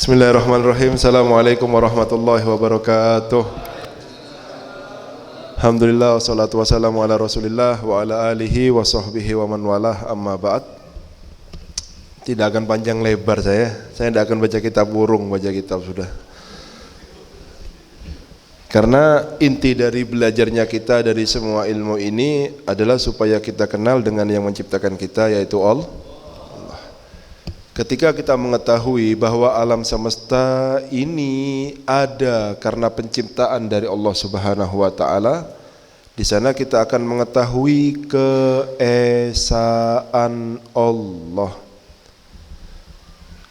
Bismillahirrahmanirrahim. Assalamualaikum warahmatullahi wabarakatuh. Alhamdulillah wassalatu wassalamu ala Rasulillah wa ala alihi wa sahbihi wa man walah, amma ba'd. Tidak akan panjang lebar saya tidak akan baca kitab burung, baca kitab sudah. Karena inti dari belajarnya kita dari semua ilmu ini adalah supaya kita kenal dengan yang menciptakan kita, yaitu Allah. Ketika kita mengetahui bahwa alam semesta ini ada karena penciptaan dari Allah Subhanahu wa taala, di sana kita akan mengetahui keesaan Allah.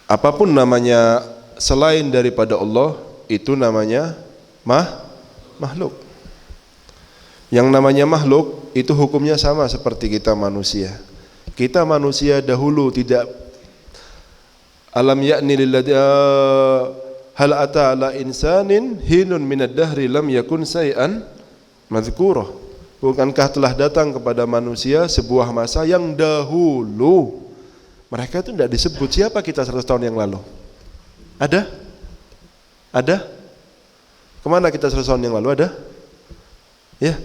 Apapun namanya selain daripada Allah itu namanya makhluk. Yang namanya makhluk itu hukumnya sama seperti kita manusia. Kita manusia dahulu tidak alam ya'ni lilladzi hal ata ala insanin hinun minad dahri lam yakun syai'an madzkura. Bukankah telah datang kepada manusia sebuah masa yang dahulu mereka itu tidak disebut. Siapa kita 100 tahun yang lalu? Ada? Kemana kita 100 tahun yang lalu? Ada? Ya.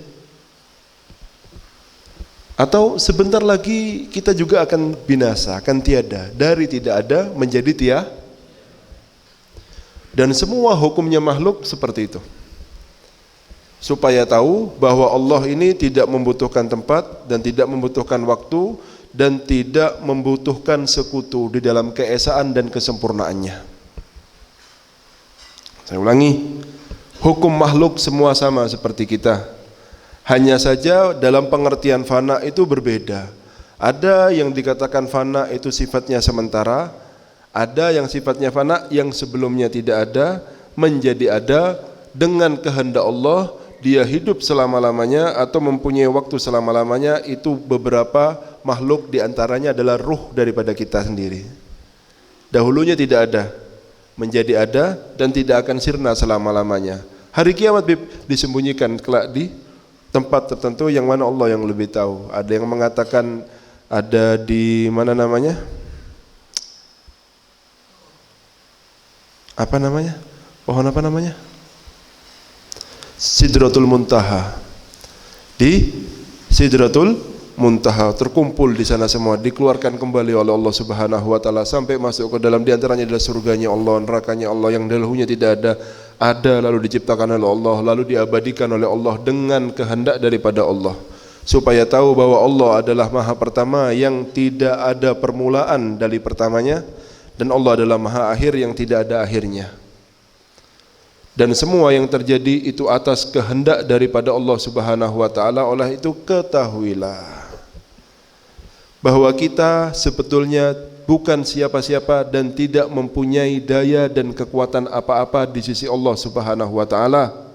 Atau sebentar lagi kita juga akan binasa, akan tiada. Dari tidak ada menjadi tiada. Dan semua hukumnya makhluk seperti itu. Supaya tahu bahwa Allah ini tidak membutuhkan tempat dan tidak membutuhkan waktu dan tidak membutuhkan sekutu di dalam keesaan dan kesempurnaannya. Saya ulangi, hukum makhluk semua sama seperti kita. Hanya saja dalam pengertian fana itu berbeda. Ada yang dikatakan fana itu sifatnya sementara, ada yang sifatnya fana yang sebelumnya tidak ada menjadi ada dengan kehendak Allah. Dia hidup selama-lamanya atau mempunyai waktu selama-lamanya. Itu beberapa makhluk, diantaranya adalah ruh daripada kita sendiri. Dahulunya tidak ada, menjadi ada dan tidak akan sirna selama-lamanya. Hari kiamat disembunyikan kelak di tempat tertentu yang mana Allah yang lebih tahu. Ada yang mengatakan ada di mana namanya? Apa namanya? Pohon apa namanya? Sidratul Muntaha. Di Sidratul Muntaha terkumpul di sana semua, dikeluarkan kembali oleh Allah Subhanahu wa taala sampai masuk ke dalam, di antaranya adalah surganya Allah, nerakanya Allah yang dahulunya tidak ada lalu diciptakan oleh Allah, lalu diabadikan oleh Allah dengan kehendak daripada Allah. Supaya tahu bahwa Allah adalah Maha Pertama yang tidak ada permulaan dari pertamanya, dan Allah adalah Maha Akhir yang tidak ada akhirnya. Dan semua yang terjadi itu atas kehendak daripada Allah Subhanahu wa taala. Oleh itu ketahuilah bahwa kita sebetulnya bukan siapa-siapa dan tidak mempunyai daya dan kekuatan apa-apa di sisi Allah Subhanahu wa taala.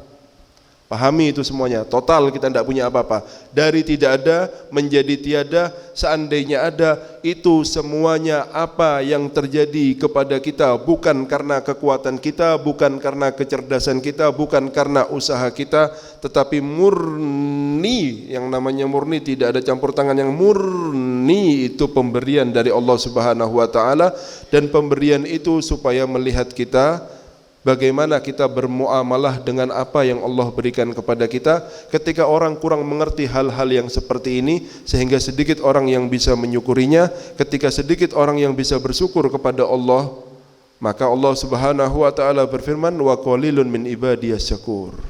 Pahami itu semuanya. Total kita tidak punya apa-apa. Dari tidak ada menjadi tiada, seandainya ada, itu semuanya apa yang terjadi kepada kita bukan karena kekuatan kita, bukan karena kecerdasan kita, bukan karena usaha kita, tetapi murni. Yang namanya murni tidak ada campur tangan, yang murni itu pemberian dari Allah Subhanahu wa taala, dan pemberian itu supaya melihat kita bagaimana kita bermuamalah dengan apa yang Allah berikan kepada kita. Ketika orang kurang mengerti hal-hal yang seperti ini, sehingga sedikit orang yang bisa menyukurinya, ketika sedikit orang yang bisa bersyukur kepada Allah, maka Allah Subhanahu wa taala berfirman, wa qalilun min ibadiyas syakur.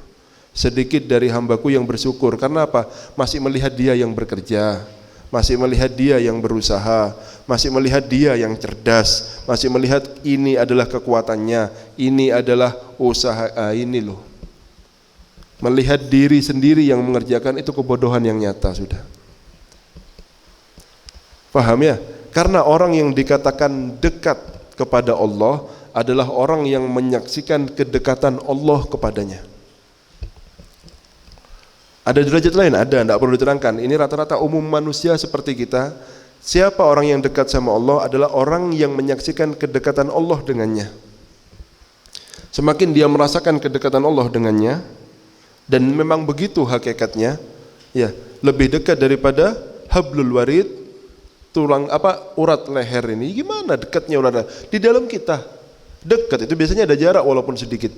Sedikit dari hambaku yang bersyukur. Karena apa? Masih melihat dia yang bekerja, masih melihat dia yang berusaha, masih melihat dia yang cerdas, masih melihat ini adalah kekuatannya, ini adalah usaha, ini loh. Melihat diri sendiri yang mengerjakan itu kebodohan yang nyata sudah. Paham ya? Karena orang yang dikatakan dekat kepada Allah adalah orang yang menyaksikan kedekatan Allah kepadanya. Ada derajat lain? Ada, tidak perlu diterangkan. Ini rata-rata umum manusia seperti kita. Siapa orang yang dekat sama Allah adalah orang yang menyaksikan kedekatan Allah dengannya. Semakin dia merasakan kedekatan Allah dengannya, dan memang begitu hakikatnya, ya, lebih dekat daripada hablul warid, tulang urat leher ini. Gimana dekatnya urat? Di dalam kita. Dekat itu biasanya ada jarak walaupun sedikit.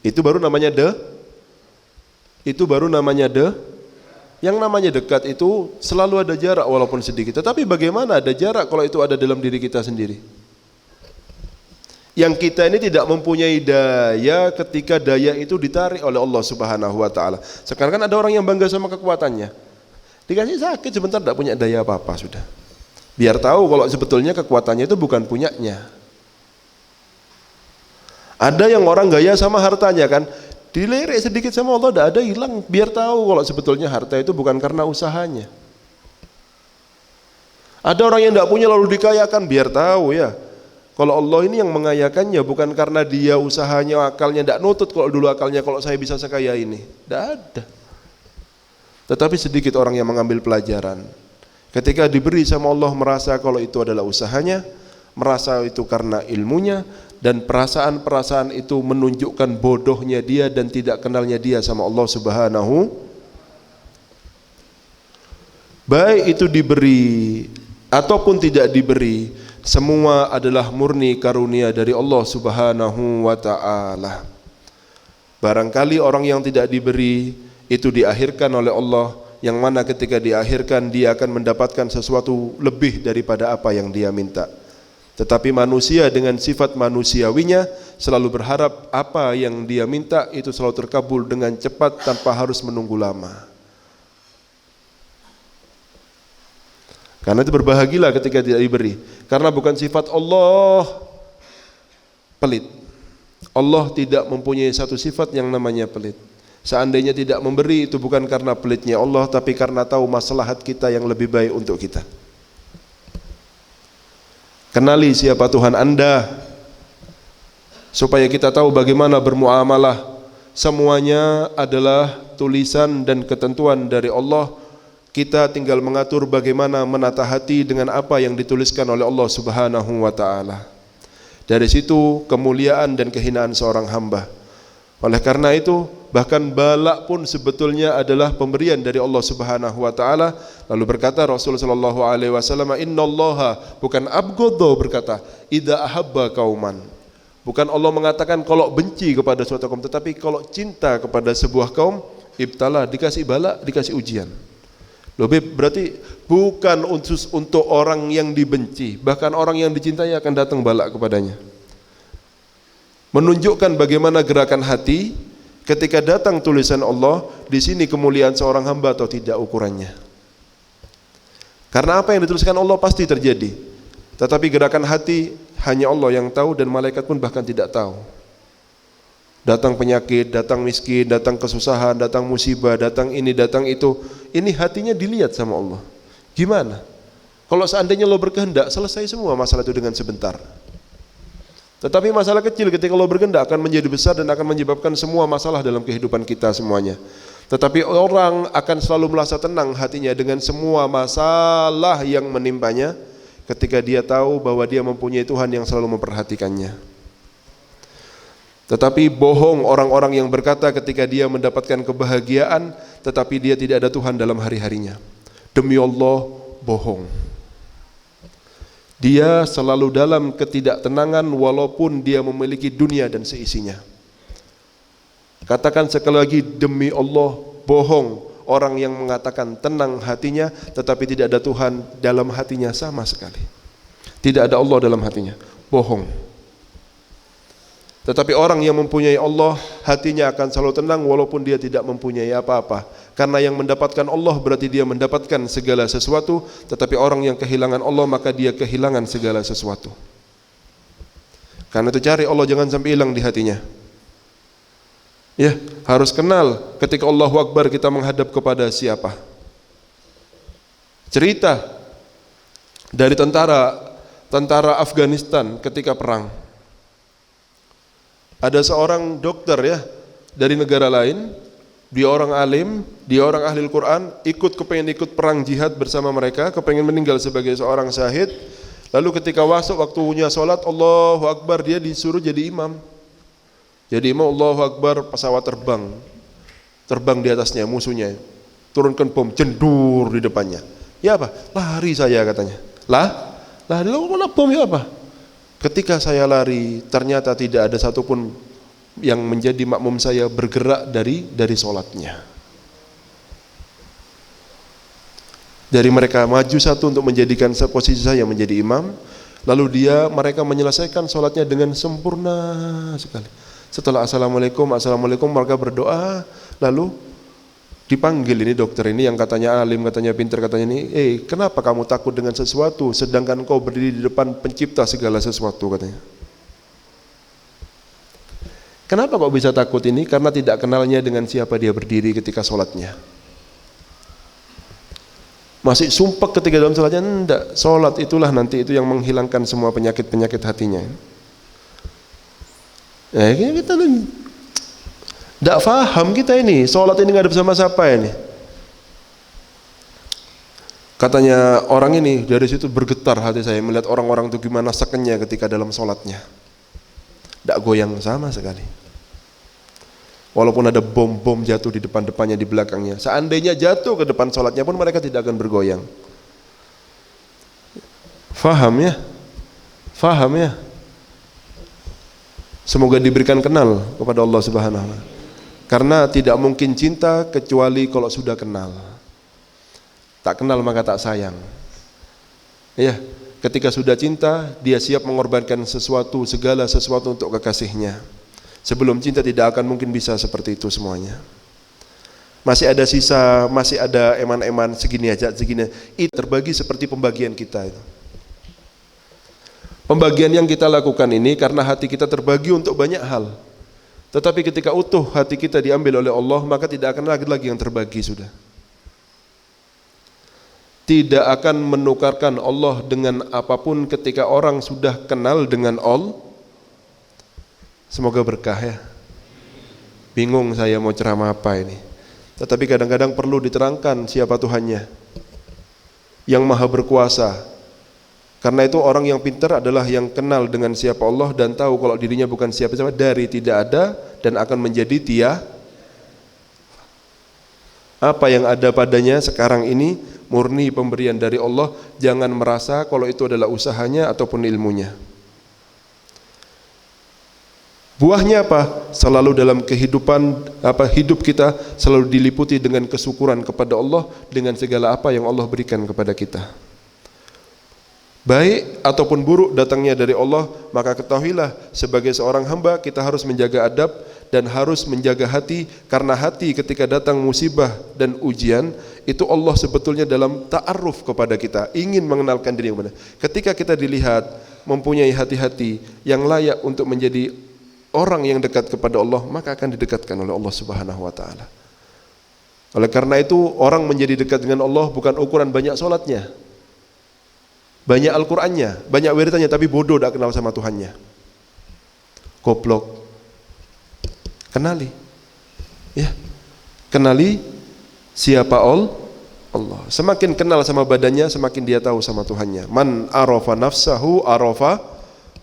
Itu baru namanya Yang namanya dekat itu selalu ada jarak walaupun sedikit. Tetapi bagaimana ada jarak kalau itu ada dalam diri kita sendiri? Yang kita ini tidak mempunyai daya ketika daya itu ditarik oleh Allah Subhanahu wa taala. Sekarang kan ada orang yang bangga sama kekuatannya. Dikasih sakit sebentar tidak punya daya apa-apa sudah. Biar tahu kalau sebetulnya kekuatannya itu bukan punyanya. Ada yang orang gaya sama hartanya kan, dilirik sedikit sama Allah tidak ada hilang, biar tahu kalau sebetulnya harta itu bukan karena usahanya. Ada orang yang tidak punya lalu dikayakan, biar tahu ya, kalau Allah ini yang mengayakannya bukan karena dia usahanya, akalnya tidak nutut kalau dulu akalnya kalau saya bisa sekaya ini, tidak ada. Tetapi sedikit orang yang mengambil pelajaran. Ketika diberi sama Allah merasa kalau itu adalah usahanya, merasa itu karena ilmunya, dan perasaan-perasaan itu menunjukkan bodohnya dia dan tidak kenalnya dia sama Allah Subhanahu. Baik itu diberi ataupun tidak diberi, semua adalah murni karunia dari Allah Subhanahu wa taala. Barangkali orang yang tidak diberi itu diakhirkan oleh Allah, yang mana ketika diakhirkan dia akan mendapatkan sesuatu lebih daripada apa yang dia minta. Tetapi manusia dengan sifat manusiawinya selalu berharap apa yang dia minta itu selalu terkabul dengan cepat tanpa harus menunggu lama. Karena itu berbahagialah ketika tidak diberi. Karena bukan sifat Allah pelit. Allah tidak mempunyai satu sifat yang namanya pelit. Seandainya tidak memberi itu bukan karena pelitnya Allah, tapi karena tahu maslahat kita yang lebih baik untuk kita. Kenali siapa Tuhan Anda, supaya kita tahu bagaimana bermuamalah. Semuanya adalah tulisan dan ketentuan dari Allah. Kita tinggal mengatur bagaimana menata hati dengan apa yang dituliskan oleh Allah Subhanahu wa taala. Dari situ kemuliaan dan kehinaan seorang hamba. Oleh karena itu, bahkan bala pun sebetulnya adalah pemberian dari Allah Subhanahu wa taala. Lalu berkata Rasul sallallahu alaihi wasallam, "Innallaha," bukan abghadha, berkata, "idza ahabba qauman." Bukan Allah mengatakan kalau benci kepada suatu kaum, tetapi kalau cinta kepada sebuah kaum, ibtala, dikasih bala, dikasih ujian. Lebih berarti bukan untuk orang yang dibenci, bahkan orang yang dicintai akan datang bala kepadanya. Menunjukkan bagaimana gerakan hati ketika datang tulisan Allah. Di sini kemuliaan seorang hamba atau tidak ukurannya. Karena apa yang dituliskan Allah pasti terjadi. Tetapi gerakan hati hanya Allah yang tahu, dan malaikat pun bahkan tidak tahu. Datang penyakit, datang miskin, datang kesusahan, datang musibah, datang ini, datang itu. Ini hatinya dilihat sama Allah. Gimana? Kalau seandainya Allah berkehendak, selesai semua masalah itu dengan sebentar. Tetapi masalah kecil ketika Allah berkehendak akan menjadi besar dan akan menyebabkan semua masalah dalam kehidupan kita semuanya. Tetapi orang akan selalu merasa tenang hatinya dengan semua masalah yang menimpanya ketika dia tahu bahwa dia mempunyai Tuhan yang selalu memperhatikannya. Tetapi bohong orang-orang yang berkata ketika dia mendapatkan kebahagiaan tetapi dia tidak ada Tuhan dalam hari-harinya. Demi Allah, bohong. Dia selalu dalam ketidaktenangan walaupun dia memiliki dunia dan seisinya. Katakan sekali lagi, demi Allah, bohong orang yang mengatakan tenang hatinya tetapi tidak ada Tuhan dalam hatinya sama sekali. Tidak ada Allah dalam hatinya, bohong. Tetapi orang yang mempunyai Allah, hatinya akan selalu tenang walaupun dia tidak mempunyai apa-apa. Karena yang mendapatkan Allah berarti dia mendapatkan segala sesuatu. Tetapi orang yang kehilangan Allah maka dia kehilangan segala sesuatu. Karena itu cari Allah jangan sampai hilang di hatinya. Ya, harus kenal ketika Allahu Akbar kita menghadap kepada siapa. Cerita dari tentara Afghanistan ketika perang. Ada seorang dokter ya dari negara lain, dia orang alim, dia orang ahli Al-Quran, kepengen ikut perang jihad bersama mereka, kepengen meninggal sebagai seorang syahid. Lalu ketika masuk waktunya sholat, Allahu Akbar, dia disuruh jadi imam. Jadi imam, Allahu Akbar, pesawat terbang di atasnya musuhnya, turunkan bom, jendur di depannya. Ya apa? Lari saya katanya. Lari, mana bom ya apa? ketika saya lari ternyata tidak ada satupun yang menjadi makmum saya bergerak dari sholatnya. Dari mereka maju satu untuk menjadikan posisi saya menjadi imam, lalu mereka menyelesaikan sholatnya dengan sempurna sekali. Setelah assalamualaikum mereka berdoa, lalu dipanggil ini dokter ini yang katanya alim, katanya pintar, katanya ini, kenapa kamu takut dengan sesuatu sedangkan kau berdiri di depan pencipta segala sesuatu, katanya. Kenapa kok bisa takut ini? Karena tidak kenalnya dengan siapa dia berdiri ketika sholatnya. Masih sumpek ketika dalam sholatnya? Enggak, sholat itulah nanti itu yang menghilangkan semua penyakit-penyakit hatinya. Kita tidak faham kita ini, sholat ini nggak ada bersama siapa ini. Katanya orang ini, dari situ bergetar hati saya melihat orang-orang itu gimana sekennya ketika dalam sholatnya. Tidak goyang sama sekali. Walaupun ada bom-bom jatuh di depan-depannya, di belakangnya, seandainya jatuh ke depan sholatnya pun mereka tidak akan bergoyang. Faham ya? Faham ya? Semoga diberikan kenal kepada Allah Subhanahu wa Ta'ala. Karena tidak mungkin cinta kecuali kalau sudah kenal. Tak kenal maka tak sayang. Ya, ketika sudah cinta, dia siap mengorbankan sesuatu, segala sesuatu untuk kekasihnya. Sebelum cinta tidak akan mungkin bisa seperti itu semuanya. Masih ada sisa, masih ada eman-eman segini aja, segini. Itu terbagi seperti pembagian kita itu. Pembagian yang kita lakukan ini karena hati kita terbagi untuk banyak hal. Tetapi ketika utuh hati kita diambil oleh Allah, maka tidak akan lagi yang terbagi sudah. Tidak akan menukarkan Allah dengan apapun ketika orang sudah kenal dengan Allah. Semoga berkah ya. Bingung saya mau ceramah apa ini. Tetapi kadang-kadang perlu diterangkan siapa Tuhannya yang maha berkuasa. Karena itu orang yang pintar adalah yang kenal dengan siapa Allah dan tahu kalau dirinya bukan siapa-siapa, dari tidak ada dan akan menjadi apa yang ada padanya sekarang ini murni pemberian dari Allah. Jangan merasa kalau itu adalah usahanya ataupun ilmunya. Buahnya apa? Selalu dalam kehidupan hidup kita selalu diliputi dengan kesyukuran kepada Allah dengan segala apa yang Allah berikan kepada kita. Baik ataupun buruk datangnya dari Allah, maka ketahuilah sebagai seorang hamba kita harus menjaga adab dan harus menjaga hati, karena hati ketika datang musibah dan ujian itu Allah sebetulnya dalam ta'aruf kepada kita, ingin mengenalkan diri kepada. Ketika kita dilihat mempunyai hati-hati yang layak untuk menjadi orang yang dekat kepada Allah, maka akan didekatkan oleh Allah Subhanahu wa Ta'ala. Oleh karena itu orang menjadi dekat dengan Allah bukan ukuran banyak sholatnya, banyak Al-Qur'annya, banyak wiridannya, tapi bodoh tak kenal sama Tuhannya. Goblok. Kenali. Ya. Kenali siapa Allah. Semakin kenal sama badannya, semakin dia tahu sama Tuhannya. Man arafa nafsahu arafa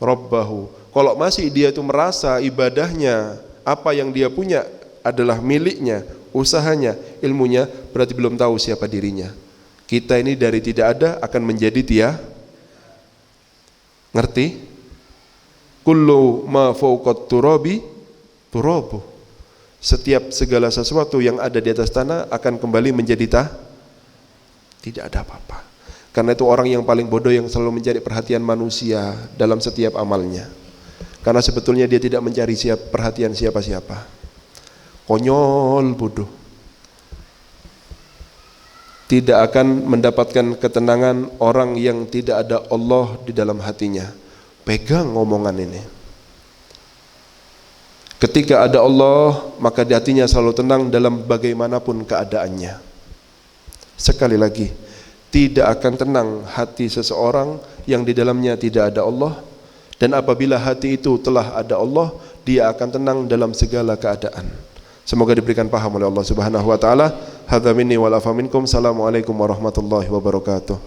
rabbahu. Kalau masih dia itu merasa ibadahnya, apa yang dia punya adalah miliknya, usahanya, ilmunya, berarti belum tahu siapa dirinya. Kita ini dari tidak ada akan menjadi dia. Ngerti? Kullu ma fawqat turabi turabu. Setiap segala sesuatu yang ada di atas tanah akan kembali menjadi tidak ada apa-apa. Karena itu orang yang paling bodoh yang selalu mencari perhatian manusia dalam setiap amalnya. Karena sebetulnya dia tidak mencari perhatian siapa-siapa. Konyol, bodoh. Tidak akan mendapatkan ketenangan orang yang tidak ada Allah di dalam hatinya. Pegang omongan ini. Ketika ada Allah, maka di hatinya selalu tenang dalam bagaimanapun keadaannya. Sekali lagi, tidak akan tenang hati seseorang yang di dalamnya tidak ada Allah. Dan apabila hati itu telah ada Allah, dia akan tenang dalam segala keadaan. Semoga diberikan paham oleh Allah Subhanahu wa Ta'ala. Hadza minni wal afa minkum. Assalamualaikum warahmatullahi wabarakatuh.